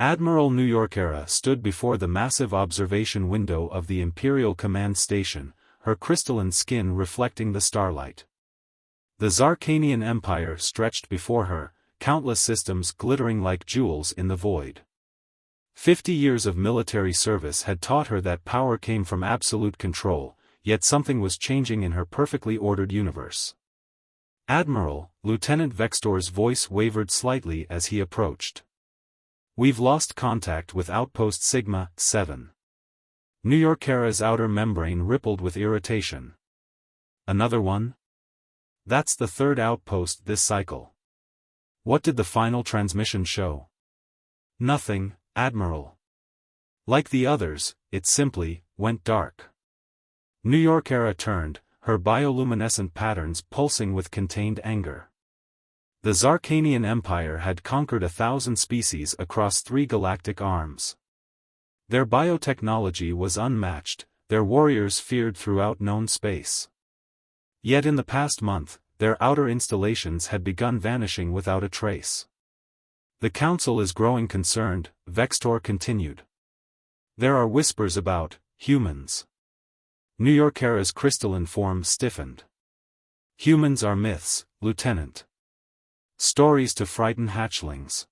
Admiral New Yorkera stood before the massive observation window of the Imperial Command Station, her crystalline skin reflecting the starlight. The Zarkanian Empire stretched before her, countless systems glittering like jewels in the void. 50 years of military service had taught her that power came from absolute control, yet something was changing in her perfectly ordered universe. "Admiral," Lieutenant Vextor's voice wavered slightly as he approached. "We've lost contact with Outpost Sigma-7. New Yorkera's outer membrane rippled with irritation. "Another one? That's the third outpost this cycle. What did the final transmission show?" "Nothing, Admiral. Like the others, it simply went dark." New Yorkera turned, her bioluminescent patterns pulsing with contained anger. The Zarkanian Empire had conquered 1,000 species across 3 galactic arms. Their biotechnology was unmatched, their warriors feared throughout known space. Yet in the past month, their outer installations had begun vanishing without a trace. "The Council is growing concerned," Vextor continued. "There are whispers about humans." New Yorkera's crystalline form stiffened. "Humans are myths, Lieutenant. Stories to frighten hatchlings.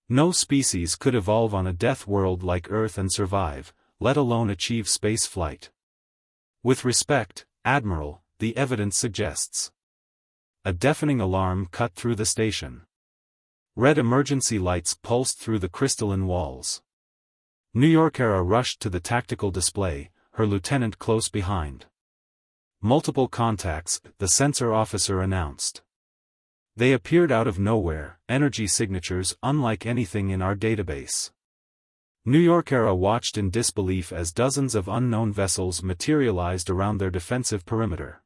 No species could evolve on a death world like Earth and survive, let alone achieve space flight. With respect, Admiral, the evidence suggests." A deafening alarm cut through the station. Red emergency lights pulsed through the crystalline walls. New Yorkera rushed to the tactical display, her lieutenant close behind. "Multiple contacts," the sensor officer announced. "They appeared out of nowhere, energy signatures unlike anything in our database." New Yorkera watched in disbelief as dozens of unknown vessels materialized around their defensive perimeter.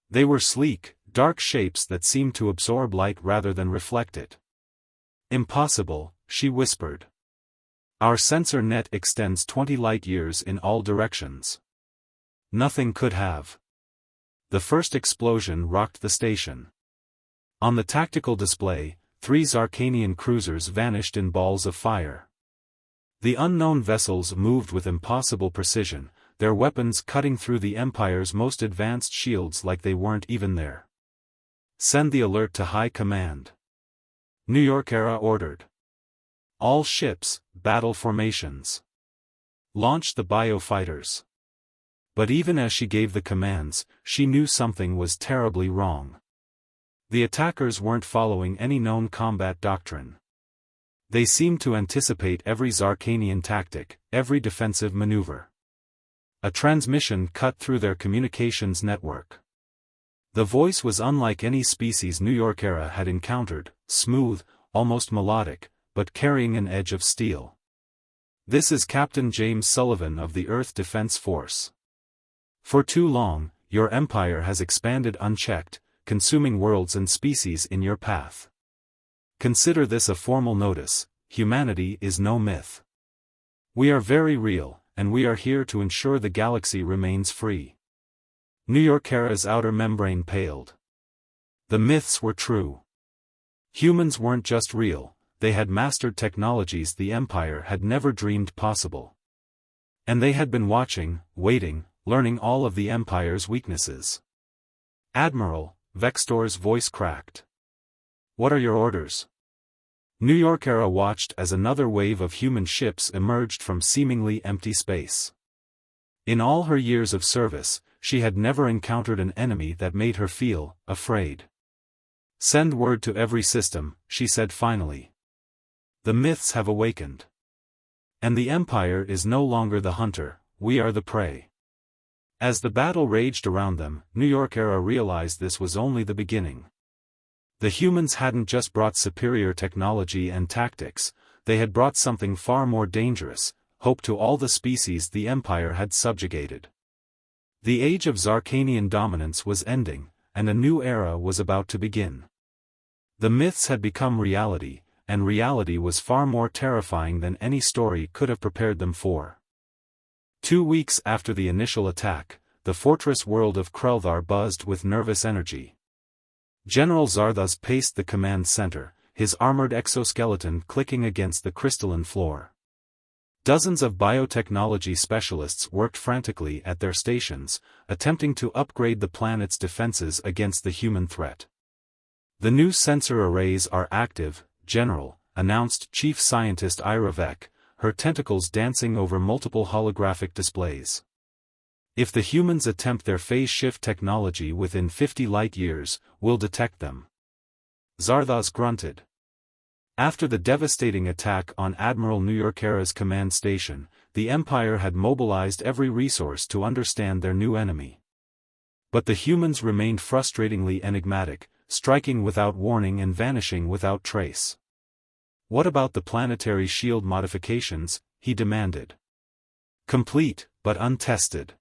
They were sleek, dark shapes that seemed to absorb light rather than reflect it. "Impossible," she whispered. "Our sensor net extends 20 light-years in all directions. Nothing could have." The first explosion rocked the station. On the tactical display, 3 Zarkanian cruisers vanished in balls of fire. The unknown vessels moved with impossible precision, their weapons cutting through the Empire's most advanced shields like they weren't even there. "Send the alert to High Command," New Yorkera ordered. "All ships, battle formations. Launch the biofighters." But even as she gave the commands, she knew something was terribly wrong. The attackers weren't following any known combat doctrine. They seemed to anticipate every Zarkanian tactic, every defensive maneuver. A transmission cut through their communications network. The voice was unlike any species New Yorkera had encountered, smooth, almost melodic, but carrying an edge of steel. "This is Captain James Sullivan of the Earth Defense Force. For too long, your empire has expanded unchecked, consuming worlds and species in your path. Consider this a formal notice: humanity is no myth. We are very real, and we are here to ensure the galaxy remains free." New Yorkera's outer membrane paled. The myths were true. Humans weren't just real, they had mastered technologies the Empire had never dreamed possible. And they had been watching, waiting, learning all of the Empire's weaknesses. "Admiral," Vextor's voice cracked. "What are your orders?" New Yorkera watched as another wave of human ships emerged from seemingly empty space. In all her years of service, she had never encountered an enemy that made her feel afraid. "Send word to every system," she said finally. "The myths have awakened. And the Empire is no longer the hunter, we are the prey." As the battle raged around them, New Yorkera realized this was only the beginning. The humans hadn't just brought superior technology and tactics, they had brought something far more dangerous: hope to all the species the Empire had subjugated. The age of Zarkanian dominance was ending, and a new era was about to begin. The myths had become reality, and reality was far more terrifying than any story could have prepared them for. 2 weeks after the initial attack, the fortress world of Krelthar buzzed with nervous energy. General Zarthus paced the command center, his armored exoskeleton clicking against the crystalline floor. Dozens of biotechnology specialists worked frantically at their stations, attempting to upgrade the planet's defenses against the human threat. "The new sensor arrays are active, General," announced Chief Scientist Ira Vec, her tentacles dancing over multiple holographic displays. "If the humans attempt their phase shift technology within 50 light-years, we'll detect them." Zardoz grunted. After the devastating attack on Admiral Nuyoriera's command station, the Empire had mobilized every resource to understand their new enemy. But the humans remained frustratingly enigmatic, striking without warning and vanishing without trace. "What about the planetary shield modifications?" he demanded. "Complete, but untested.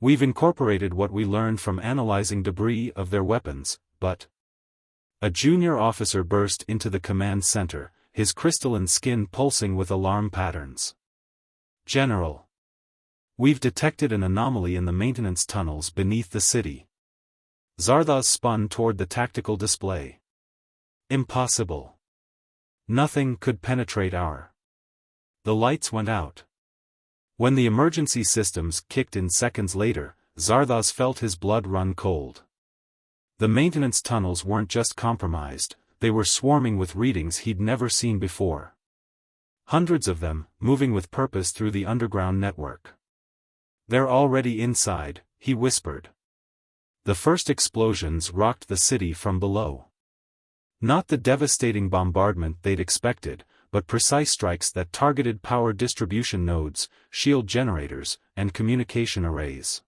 We've incorporated what we learned from analyzing debris of their weapons, but..." A junior officer burst into the command center, his crystalline skin pulsing with alarm patterns. "General, we've detected an anomaly in the maintenance tunnels beneath the city." Zardoz spun toward the tactical display. "Impossible. Nothing could penetrate our..." The lights went out. When the emergency systems kicked in seconds later, Zardoz felt his blood run cold. The maintenance tunnels weren't just compromised, they were swarming with readings he'd never seen before. Hundreds of them, moving with purpose through the underground network. "They're already inside," he whispered. The first explosions rocked the city from below. Not the devastating bombardment they'd expected, but precise strikes that targeted power distribution nodes, shield generators, and communication arrays.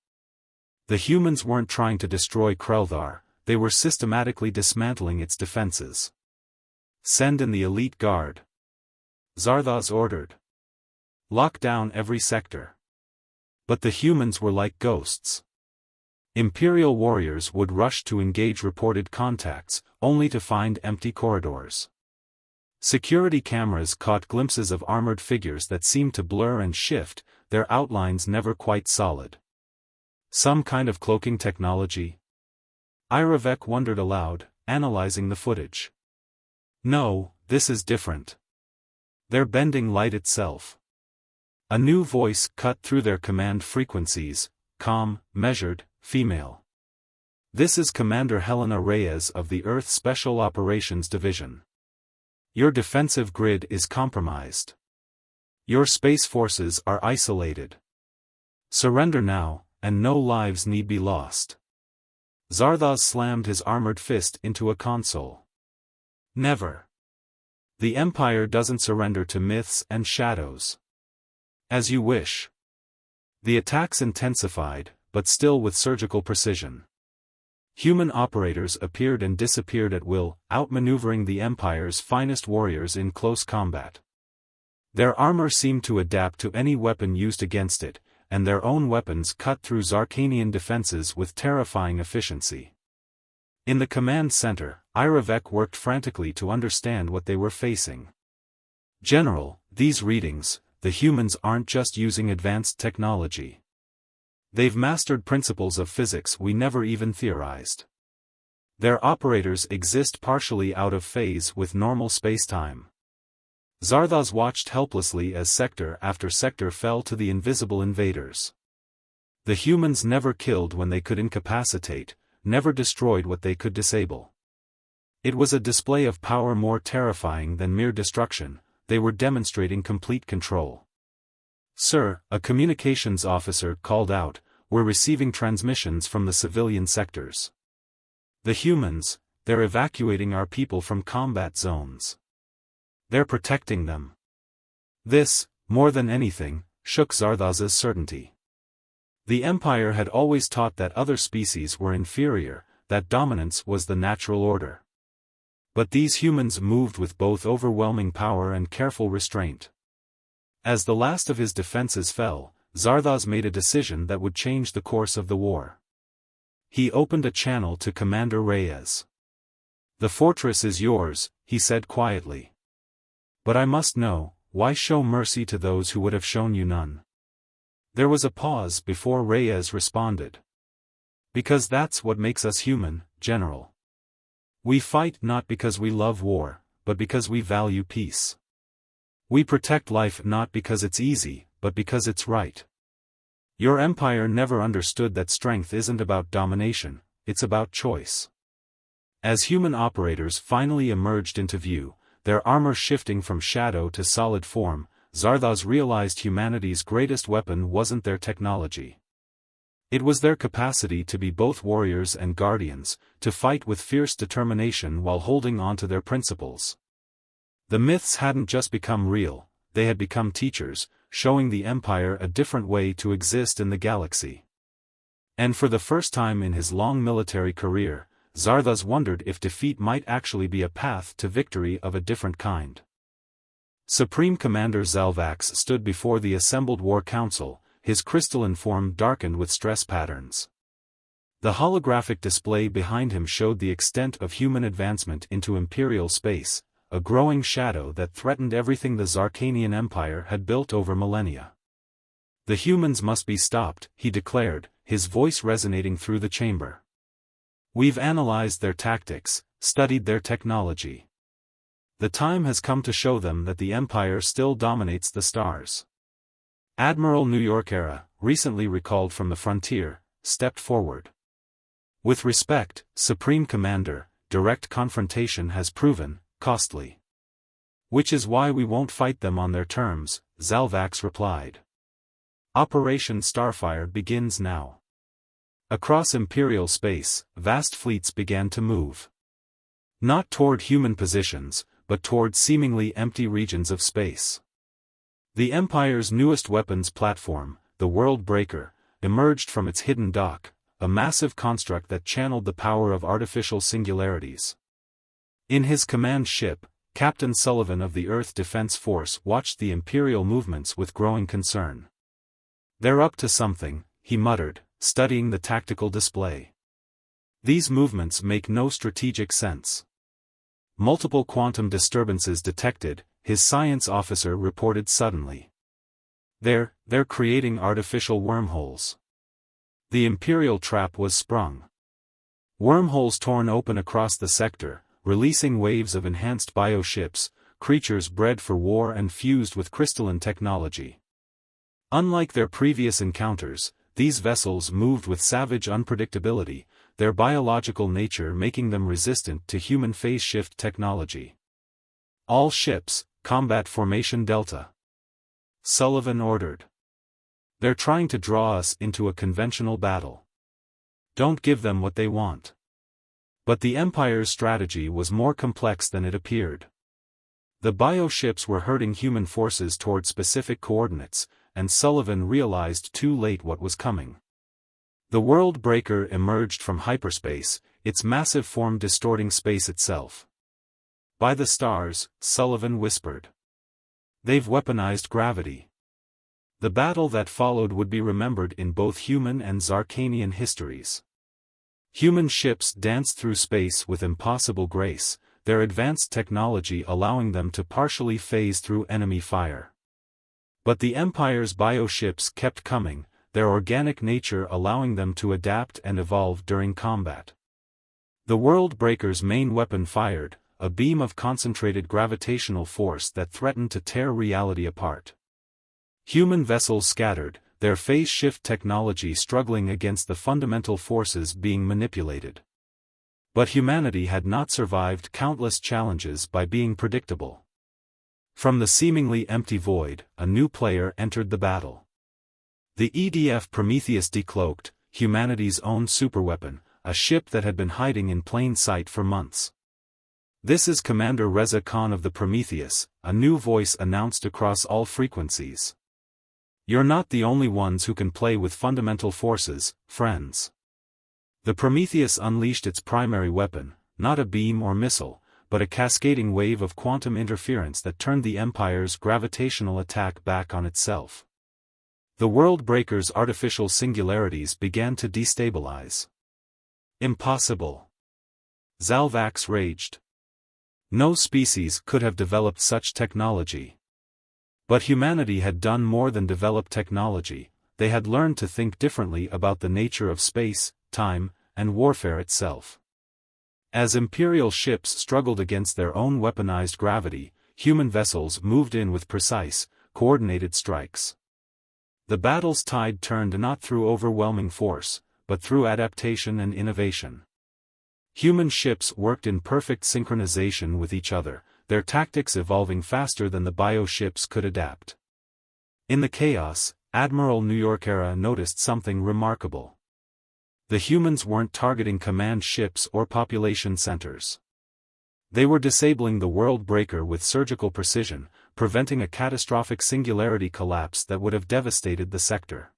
The humans weren't trying to destroy Kreldar, they were systematically dismantling its defenses. "Send in the elite guard," Zardoz ordered. "Lock down every sector." But the humans were like ghosts. Imperial warriors would rush to engage reported contacts, only to find empty corridors. Security cameras caught glimpses of armored figures that seemed to blur and shift, their outlines never quite solid. Some kind of cloaking technology? Ira Vec wondered aloud, analyzing the footage. "No, this is different. They're bending light itself." A new voice cut through their command frequencies, calm, measured, female. "This is Commander Helena Reyes of the Earth Special Operations Division. Your defensive grid is compromised. Your space forces are isolated. Surrender now, and no lives need be lost." Zardoz slammed his armored fist into a console. "Never. The Empire doesn't surrender to myths and shadows." "As you wish." The attacks intensified, but still with surgical precision. Human operators appeared and disappeared at will, outmaneuvering the Empire's finest warriors in close combat. Their armor seemed to adapt to any weapon used against it, and their own weapons cut through Zarkanian defenses with terrifying efficiency. In the command center, Ira Vec worked frantically to understand what they were facing. "General, these readings, the humans aren't just using advanced technology. They've mastered principles of physics we never even theorized. Their operators exist partially out of phase with normal spacetime." Zardoz watched helplessly as sector after sector fell to the invisible invaders. The humans never killed when they could incapacitate, never destroyed what they could disable. It was a display of power more terrifying than mere destruction, they were demonstrating complete control. "Sir," a communications officer called out, "we're receiving transmissions from the civilian sectors. The humans, they're evacuating our people from combat zones. They're protecting them." This, more than anything, shook Zardoz's certainty. The Empire had always taught that other species were inferior, that dominance was the natural order. But these humans moved with both overwhelming power and careful restraint. As the last of his defenses fell, Zardoz made a decision that would change the course of the war. He opened a channel to Commander Reyes. "The fortress is yours," he said quietly. "But I must know, why show mercy to those who would have shown you none?" There was a pause before Reyes responded. "Because that's what makes us human, General. We fight not because we love war, but because we value peace. We protect life not because it's easy, but because it's right. Your empire never understood that strength isn't about domination, it's about choice. As human operators finally emerged into view, their armor shifting from shadow to solid form, Zardoz realized humanity's greatest weapon wasn't their technology. It was their capacity to be both warriors and guardians, to fight with fierce determination while holding on to their principles. The myths hadn't just become real, they had become teachers, showing the Empire a different way to exist in the galaxy. And for the first time in his long military career, Zardoz wondered if defeat might actually be a path to victory of a different kind. Supreme Commander Zalvax stood before the assembled War Council, his crystalline form darkened with stress patterns. The holographic display behind him showed the extent of human advancement into Imperial space, a growing shadow that threatened everything the Zarkanian Empire had built over millennia. The humans must be stopped, he declared, his voice resonating through the chamber. We've analyzed their tactics, studied their technology. The time has come to show them that the Empire still dominates the stars. Admiral New Yorkera, recently recalled from the frontier, stepped forward. With respect, Supreme Commander, direct confrontation has proven costly. Which is why we won't fight them on their terms, Zalvax replied. Operation Starfire begins now. Across Imperial space, vast fleets began to move. Not toward human positions, but toward seemingly empty regions of space. The Empire's newest weapons platform, the World Breaker, emerged from its hidden dock, a massive construct that channeled the power of artificial singularities. In his command ship, Captain Sullivan of the Earth Defense Force watched the Imperial movements with growing concern. They're up to something, he muttered, studying the tactical display. These movements make no strategic sense. Multiple quantum disturbances detected, his science officer reported suddenly. They're creating artificial wormholes. The Imperial trap was sprung. Wormholes torn open across the sector, releasing waves of enhanced bioships, creatures bred for war and fused with crystalline technology. Unlike their previous encounters, these vessels moved with savage unpredictability, their biological nature making them resistant to human phase shift technology. All ships, combat formation Delta. Sullivan ordered. They're trying to draw us into a conventional battle. Don't give them what they want. But the Empire's strategy was more complex than it appeared. The bioships were herding human forces toward specific coordinates, and Sullivan realized too late what was coming. The World Breaker emerged from hyperspace, its massive form distorting space itself. By the stars, Sullivan whispered. They've weaponized gravity. The battle that followed would be remembered in both human and Zarkanian histories. Human ships danced through space with impossible grace, their advanced technology allowing them to partially phase through enemy fire. But the Empire's bioships kept coming, their organic nature allowing them to adapt and evolve during combat. The World Breaker's main weapon fired, a beam of concentrated gravitational force that threatened to tear reality apart. Human vessels scattered, their phase shift technology struggling against the fundamental forces being manipulated. But humanity had not survived countless challenges by being predictable. From the seemingly empty void, a new player entered the battle. The EDF Prometheus Decloaked, humanity's own superweapon, a ship that had been hiding in plain sight for months. This is Commander Reza Khan of the Prometheus, a new voice announced across all frequencies. You're not the only ones who can play with fundamental forces, friends. The Prometheus unleashed its primary weapon, not a beam or missile, but a cascading wave of quantum interference that turned the Empire's gravitational attack back on itself. The World Breaker's artificial singularities began to destabilize. Impossible! Zalvax raged. No species could have developed such technology. But humanity had done more than develop technology, they had learned to think differently about the nature of space, time, and warfare itself. As Imperial ships struggled against their own weaponized gravity, human vessels moved in with precise, coordinated strikes. The battle's tide turned not through overwhelming force, but through adaptation and innovation. Human ships worked in perfect synchronization with each other, their tactics evolving faster than the bio-ships could adapt. In the chaos, Admiral New York-era noticed something remarkable. The humans weren't targeting command ships or population centers. They were disabling the world breaker with surgical precision, preventing a catastrophic singularity collapse that would have devastated the sector.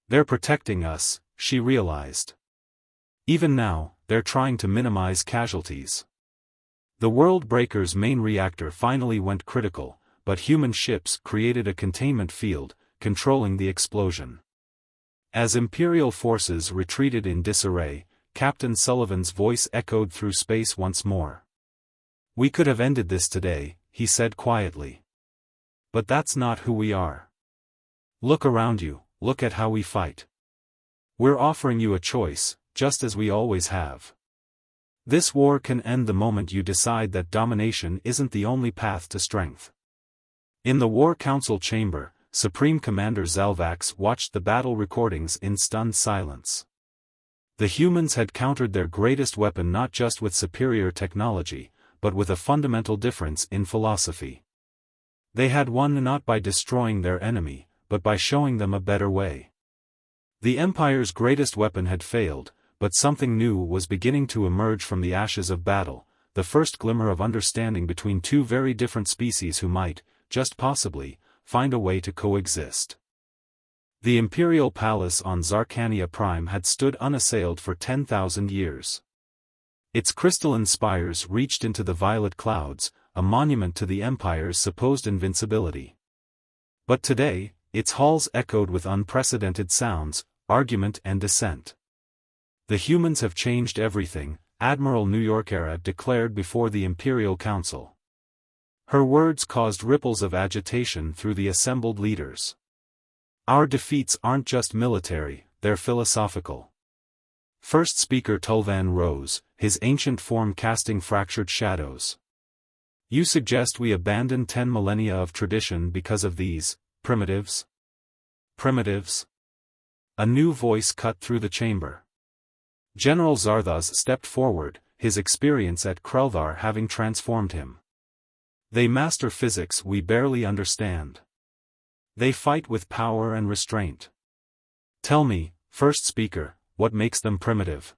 They're protecting us, she realized. Even now, they're trying to minimize casualties. The world breaker's main reactor finally went critical, but human ships created a containment field, controlling the explosion. As Imperial forces retreated in disarray, Captain Sullivan's voice echoed through space once more. "We could have ended this today," he said quietly. "But that's not who we are. Look around you, look at how we fight. We're offering you a choice, just as we always have. This war can end the moment you decide that domination isn't the only path to strength." In the War Council chamber, Supreme Commander Zalvax watched the battle recordings in stunned silence. The humans had countered their greatest weapon not just with superior technology, but with a fundamental difference in philosophy. They had won not by destroying their enemy, but by showing them a better way. The Empire's greatest weapon had failed, but something new was beginning to emerge from the ashes of battle, the first glimmer of understanding between two very different species who might, just possibly, find a way to coexist. The Imperial Palace on Zarkania Prime had stood unassailed for 10,000 years. Its crystalline spires reached into the violet clouds, a monument to the Empire's supposed invincibility. But today, its halls echoed with unprecedented sounds, argument and dissent. "The humans have changed everything," Admiral New York-era declared before the Imperial Council. Her words caused ripples of agitation through the assembled leaders. "Our defeats aren't just military, they're philosophical." First Speaker Tulvan rose, his ancient form casting fractured shadows. "You suggest we abandon 10 millennia of tradition because of these primitives?" "Primitives?" A new voice cut through the chamber. General Zarthas stepped forward, his experience at Krelvar having transformed him. "They master physics we barely understand. They fight with power and restraint. Tell me, First Speaker, what makes them primitive?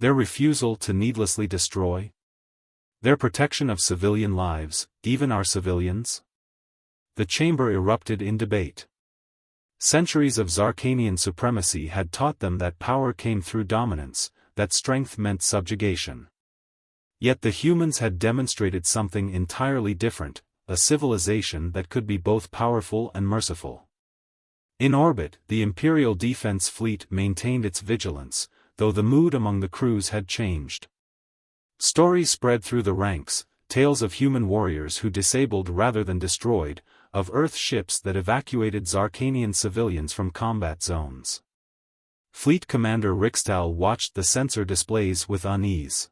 Their refusal to needlessly destroy? Their protection of civilian lives, even our civilians?" The chamber erupted in debate. Centuries of Zarkanian supremacy had taught them that power came through dominance, that strength meant subjugation. Yet the humans had demonstrated something entirely different, a civilization that could be both powerful and merciful. In orbit, the Imperial Defense Fleet maintained its vigilance, though the mood among the crews had changed. Stories spread through the ranks, tales of human warriors who disabled rather than destroyed, of Earth ships that evacuated Zarkanian civilians from combat zones. Fleet Commander Rixtal watched the sensor displays with unease.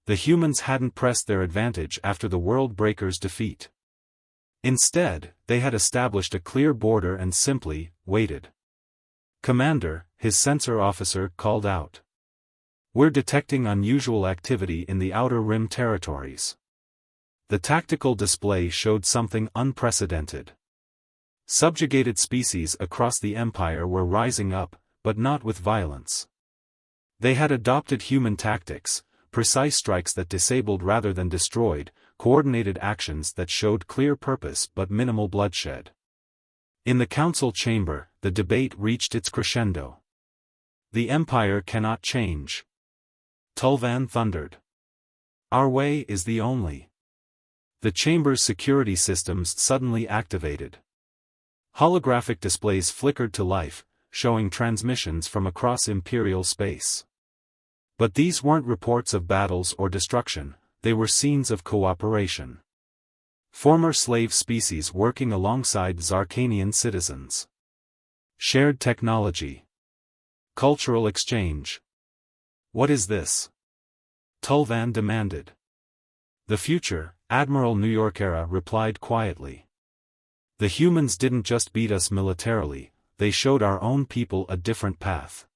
The humans hadn't pressed their advantage after the World Breaker's defeat. Instead, they had established a clear border and simply waited. "Commander," his sensor officer called out. "We're detecting unusual activity in the Outer Rim territories." The tactical display showed something unprecedented. Subjugated species across the Empire were rising up, but not with violence. They had adopted human tactics, precise strikes that disabled rather than destroyed, coordinated actions that showed clear purpose but minimal bloodshed. In the council chamber, the debate reached its crescendo. "The Empire cannot change," Tulvan thundered. "Our way is the only." The chamber's security systems suddenly activated. Holographic displays flickered to life, showing transmissions from across Imperial space. But these weren't reports of battles or destruction, they were scenes of cooperation. Former slave species working alongside Zarkanian citizens. Shared technology. Cultural exchange. "What is this?" Tulvan demanded. The future, Admiral New York Era replied quietly. The humans didn't just beat us militarily, they showed our own people a different path.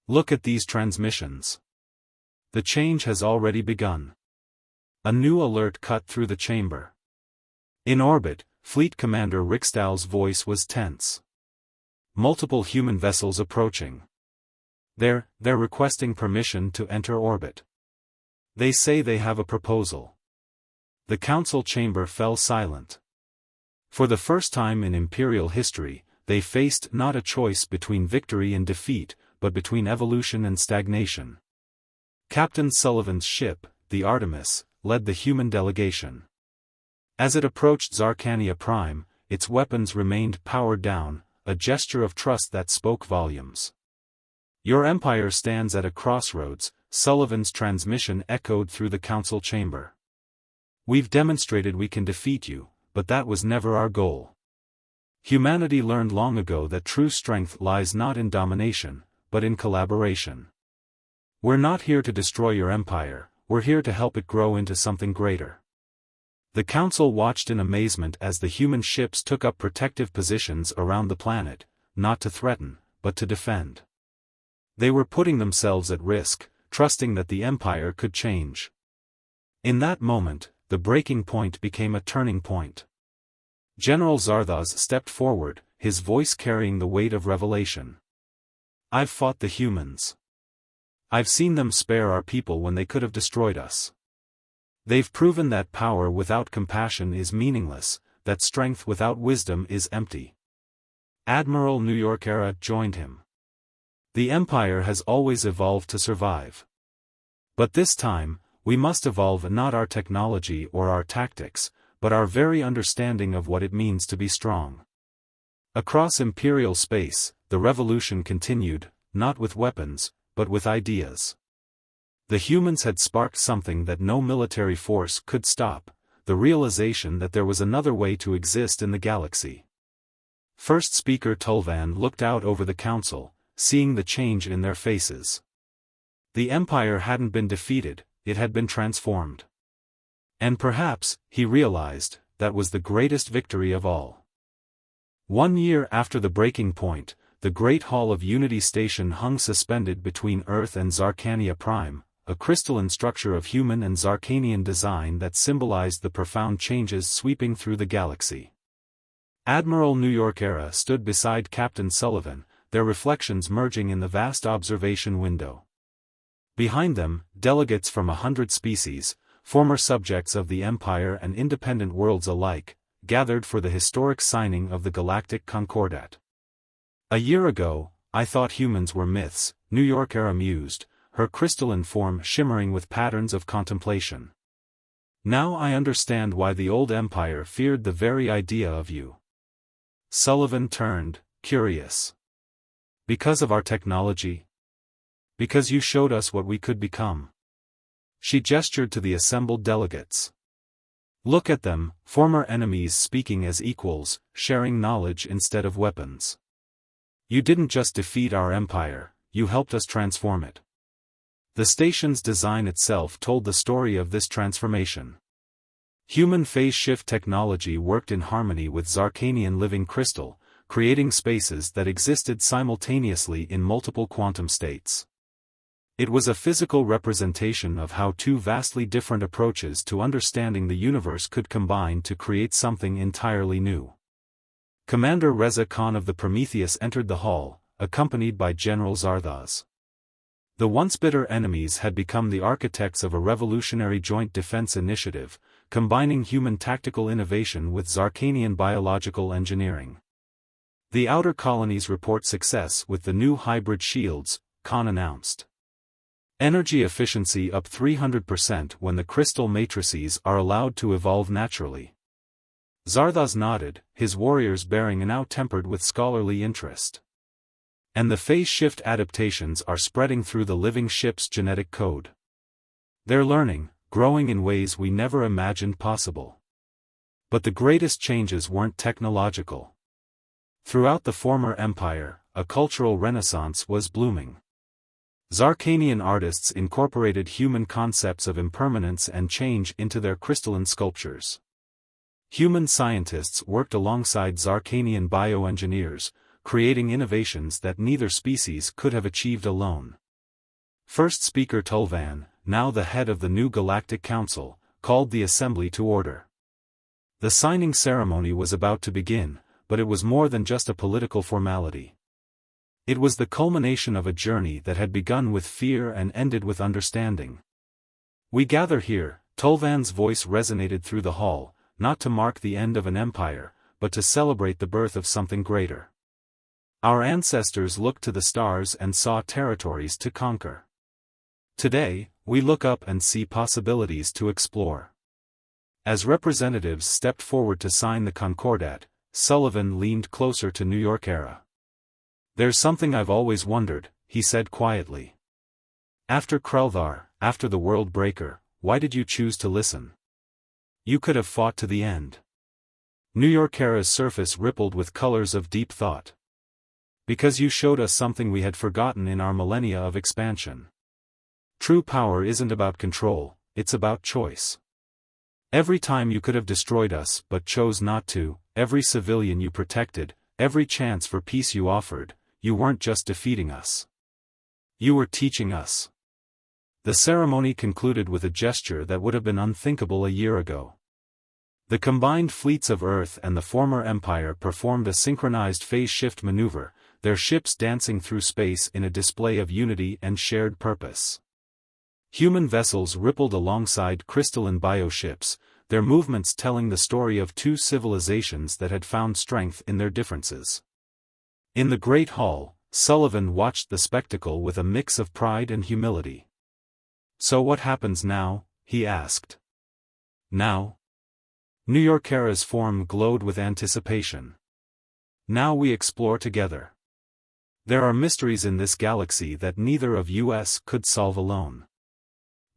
Look at these transmissions. The change has already begun. A new alert cut through the chamber. In orbit, Fleet Commander Rickstall's voice was tense. Multiple human vessels approaching. They're requesting permission to enter orbit. They say they have a proposal. The council chamber fell silent. For the first time in Imperial history, they faced not a choice between victory and defeat, but between evolution and stagnation. Captain Sullivan's ship, the Artemis, led the human delegation. As it approached Zarkania Prime, its weapons remained powered down, a gesture of trust that spoke volumes. Your empire stands at a crossroads, Sullivan's transmission echoed through the council chamber. We've demonstrated we can defeat you, but that was never our goal. Humanity learned long ago that true strength lies not in domination, but in collaboration. We're not here to destroy your empire, we're here to help it grow into something greater. The council watched in amazement as the human ships took up protective positions around the planet, not to threaten, but to defend. They were putting themselves at risk, trusting that the empire could change. In that moment, the breaking point became a turning point. General Zarthas stepped forward, his voice carrying the weight of revelation. I've fought the humans. I've seen them spare our people when they could have destroyed us. They've proven that power without compassion is meaningless, that strength without wisdom is empty. Admiral New York Era joined him. The Empire has always evolved to survive. But this time, we must evolve not our technology or our tactics, but our very understanding of what it means to be strong. Across Imperial space, the revolution continued, not with weapons, but with ideas. The humans had sparked something that no military force could stop, the realization that there was another way to exist in the galaxy. First speaker Tulvan looked out over the council, seeing the change in their faces. The Empire hadn't been defeated, it had been transformed. And perhaps, he realized, that was the greatest victory of all. 1 year after the breaking point, the Great Hall of Unity Station hung suspended between Earth and Zarkania Prime, a crystalline structure of human and Zarkanian design that symbolized the profound changes sweeping through the galaxy. Admiral New York Era stood beside Captain Sullivan, their reflections merging in the vast observation window. Behind them, delegates from 100 species, former subjects of the Empire and independent worlds alike, gathered for the historic signing of the Galactic Concordat. A year ago, I thought humans were myths, New York Era mused, her crystalline form shimmering with patterns of contemplation. Now I understand why the old Empire feared the very idea of you. Sullivan turned, curious. Because of our technology? Because you showed us what we could become. She gestured to the assembled delegates. Look at them, former enemies speaking as equals, sharing knowledge instead of weapons. You didn't just defeat our empire, you helped us transform it. The station's design itself told the story of this transformation. Human phase shift technology worked in harmony with Zarkanian living crystal, creating spaces that existed simultaneously in multiple quantum states. It was a physical representation of how two vastly different approaches to understanding the universe could combine to create something entirely new. Commander Reza Khan of the Prometheus entered the hall, accompanied by General Zarthas. The once bitter enemies had become the architects of a revolutionary joint defense initiative, combining human tactical innovation with Zarkanian biological engineering. The outer colonies report success with the new hybrid shields, Khan announced. Energy efficiency up 300% when the crystal matrices are allowed to evolve naturally. Zarthas nodded, his warriors bearing an out tempered with scholarly interest. And the phase shift adaptations are spreading through the living ship's genetic code. They're learning, growing in ways we never imagined possible. But the greatest changes weren't technological. Throughout the former empire, a cultural renaissance was blooming. Zarkanian artists incorporated human concepts of impermanence and change into their crystalline sculptures. Human scientists worked alongside Zarkanian bioengineers, creating innovations that neither species could have achieved alone. First speaker Tulvan, now the head of the new Galactic Council, called the assembly to order. The signing ceremony was about to begin, but it was more than just a political formality. It was the culmination of a journey that had begun with fear and ended with understanding. We gather here, Tulvan's voice resonated through the hall, not to mark the end of an empire, but to celebrate the birth of something greater. Our ancestors looked to the stars and saw territories to conquer. Today, we look up and see possibilities to explore. As representatives stepped forward to sign the Concordat, Sullivan leaned closer to New York era. "There's something I've always wondered," he said quietly. "After Krelthar, after the World Breaker, why did you choose to listen? You could have fought to the end." New York era's surface rippled with colors of deep thought. "Because you showed us something we had forgotten in our millennia of expansion. True power isn't about control, it's about choice. Every time you could have destroyed us but chose not to, every civilian you protected, every chance for peace you offered, you weren't just defeating us. You were teaching us." The ceremony concluded with a gesture that would have been unthinkable a year ago. The combined fleets of Earth and the former Empire performed a synchronized phase shift maneuver, their ships dancing through space in a display of unity and shared purpose. Human vessels rippled alongside crystalline bioships, their movements telling the story of two civilizations that had found strength in their differences. In the Great Hall, Sullivan watched the spectacle with a mix of pride and humility. "So what happens now?" he asked. "Now?" New York era's form glowed with anticipation. "Now we explore together. There are mysteries in this galaxy that neither of us could solve alone.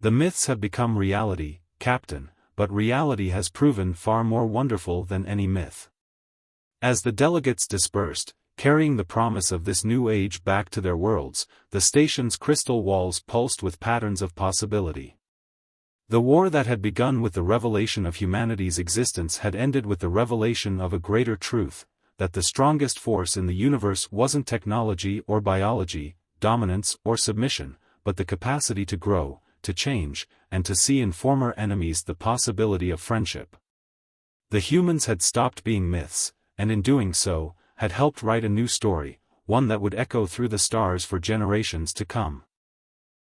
The myths have become reality, Captain, but reality has proven far more wonderful than any myth." As the delegates dispersed, carrying the promise of this new age back to their worlds, the station's crystal walls pulsed with patterns of possibility. The war that had begun with the revelation of humanity's existence had ended with the revelation of a greater truth, that the strongest force in the universe wasn't technology or biology, dominance or submission, but the capacity to grow, to change, and to see in former enemies the possibility of friendship. The humans had stopped being myths, and in doing so, had helped write a new story, one that would echo through the stars for generations to come.